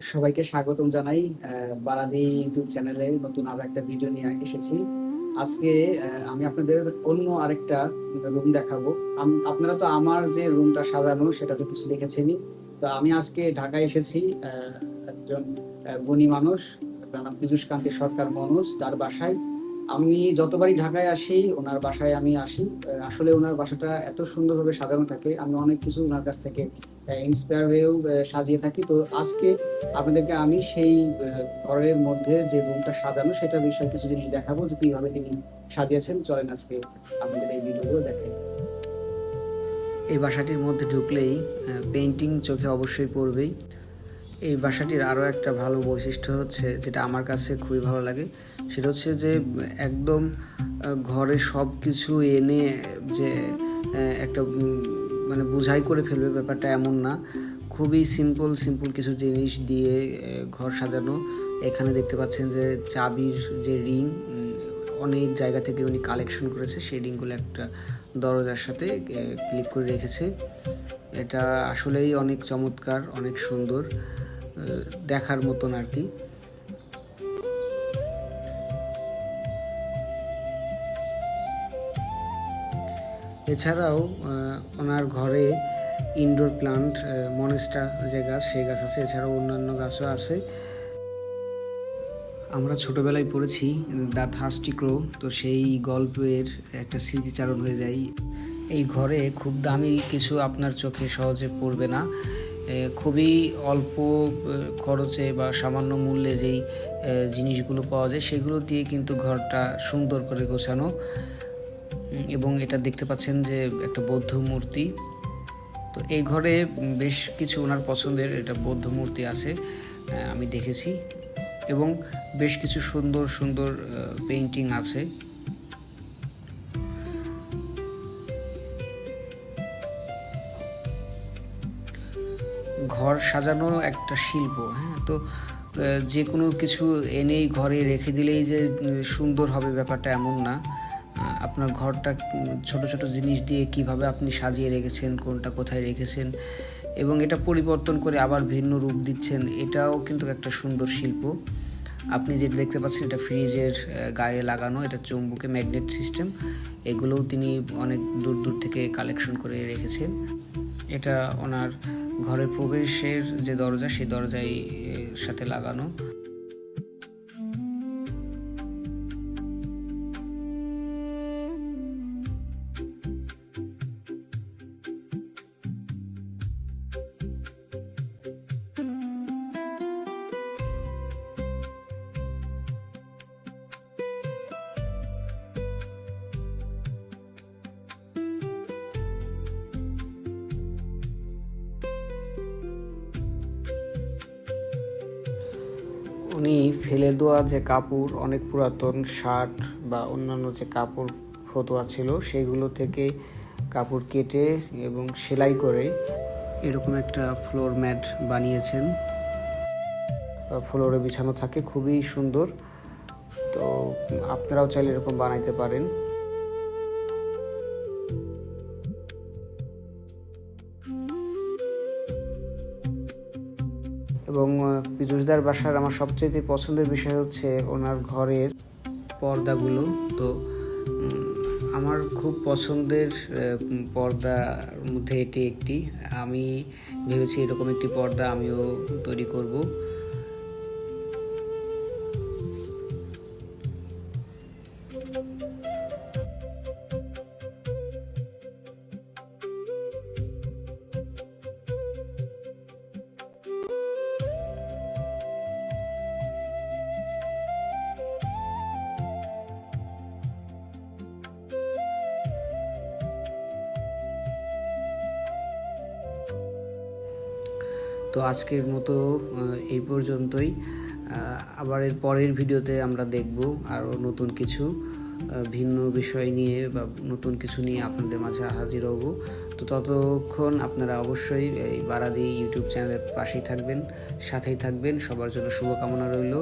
সবাইকে স্বাগতম জানাই বারাদি ইউটিউব চ্যানেলে নতুন আরো একটা ভিডিও নিয়ে এসেছি। আজকে আমি আপনাদের অন্য আরেকটা রুম দেখাবো। আপনারা তো আমার যে রুমটা সাজানো সেটা তো কিছু দেখেছেনই। তো আমি আজকে ঢাকায় এসেছি একজন গুণী মানুষ, তার নাম পীযূষ কান্তি সরকার মনোজ, তার বাসায়। আমি যতবারই ঢাকায় আসি ওনার বাসায় আমি আসি। আসলে ওনার বাসাটা এত সুন্দরভাবে সাজানো থাকে, আমি অনেক কিছু ওনার কাছ থেকে ইন্সপায়ার হয়েও সাজিয়ে থাকি। তো আজকে আপনাদেরকে আমি সেই ঘরের মধ্যে যে রুমটা সাজানো সেটার বিষয়ে কিছু জিনিস দেখাবো, যে কিভাবে তিনি সাজিয়েছেন। চলেন আজকে আপনাদের এই ভিডিওগুলো দেখেন। এই বাসাটির মধ্যে ঢুকলেই পেইন্টিং চোখে অবশ্যই পড়বেই। এই বাসাটির আরও একটা ভালো বৈশিষ্ট্য হচ্ছে, যেটা আমার কাছে খুবই ভালো লাগে, সেটা হচ্ছে যে একদম ঘরে সব কিছু এনে যে একটা মানে বোঝাই করে ফেলবে ব্যাপারটা এমন না। খুবই সিম্পল সিম্পল কিছু জিনিস দিয়ে ঘর সাজানো। এখানে দেখতে পাচ্ছেন যে চাবির যে রিং, অনেক জায়গা থেকে উনি কালেকশন করেছে, সেই রিংগুলো একটা দরজার সাথে ক্লিক করে রেখেছে। এটা আসলেই অনেক চমৎকার, অনেক সুন্দর, দেখার মতন আর কি। এছাড়াও ওনার ঘরে ইনডোর প্লান্ট, মনেস্টা যে গাছ, সেই গাছ আছে। এছাড়াও অন্যান্য গাছও আছে। আমরা ছোটবেলায় পড়েছি দ্য থার্স্টি ক্রো, তো সেই গল্পের একটা স্মৃতিচারণ হয়ে যায়। এই ঘরে খুব দামি কিছু আপনার চোখে সহজে পড়বে না। খুবই অল্প খরচে বা সামান্য মূল্যে যেই জিনিসগুলো পাওয়া যায় সেগুলো দিয়ে কিন্তু ঘরটা সুন্দর করে গোছানো। এবং এটা দেখতে পাচ্ছেন যে একটা বৌদ্ধ মূর্তি। তো এই ঘরে বেশ কিছু ওনার পছন্দের এটা বৌদ্ধ মূর্তি আছে, আমি দেখেছি, এবং বেশ কিছু সুন্দর সুন্দর পেইন্টিং আছে। ঘর সাজানো একটা শিল্প, হ্যাঁ। তো যে কোনো কিছু এনেই ঘরে রেখে দিলেই যে সুন্দর হবে ব্যাপারটা এমন না। আপনার ঘরটা ছোট ছোট জিনিস দিয়ে কিভাবে আপনি সাজিয়ে রেখেছেন, কোনটা কোথায় রেখেছেন, এবং এটা পরিবর্তন করে আবার ভিন্ন রূপ দিচ্ছেন, এটাও কিন্তু একটা সুন্দর শিল্প। আপনি যেটা দেখতে পাচ্ছেন এটা ফ্রিজের গায়ে লাগানো, এটা চুম্বকে ম্যাগনেট সিস্টেম। এগুলোও তিনি অনেক দূর দূর থেকে কালেকশন করে রেখেছেন। এটা ওনার ঘরের প্রবেশের যে দরজা, সেই দরজায় সাথে লাগানো। উনি ফেলে দেওয়া যে কাপড়, অনেক পুরাতন শার্ট বা অন্যান্য যে কাপড় ফতোয়া ছিল, সেগুলো থেকে কাপড় কেটে এবং সেলাই করে এরকম একটা ফ্লোর ম্যাট বানিয়েছেন। ফ্লোরে বিছানো থাকে, খুবই সুন্দর। তো আপনারাও চাইলে এরকম বানাইতে পারেন। এবং পীযূষদার বাসার আমার সবচেয়ে পছন্দের বিষয় হচ্ছে ওনার ঘরের পর্দাগুলো। তো আমার খুব পছন্দের পর্দার মধ্যে এটি একটি। আমি ভেবেছি এরকম একটি পর্দা আমিও তৈরি করব। তো আজকের মতো এই পর্যন্তই। আবার এর পরের ভিডিওতে আমরা দেখব আরও নতুন কিছু ভিন্ন বিষয় নিয়ে বা নতুন কিছু নিয়ে আপনাদের মাঝে হাজির হব। তো ততক্ষণ আপনারা অবশ্যই এই বারাদি ইউটিউব চ্যানেলের পাশেই থাকবেন, সাথেই থাকবেন। সবার জন্য শুভকামনা রইল।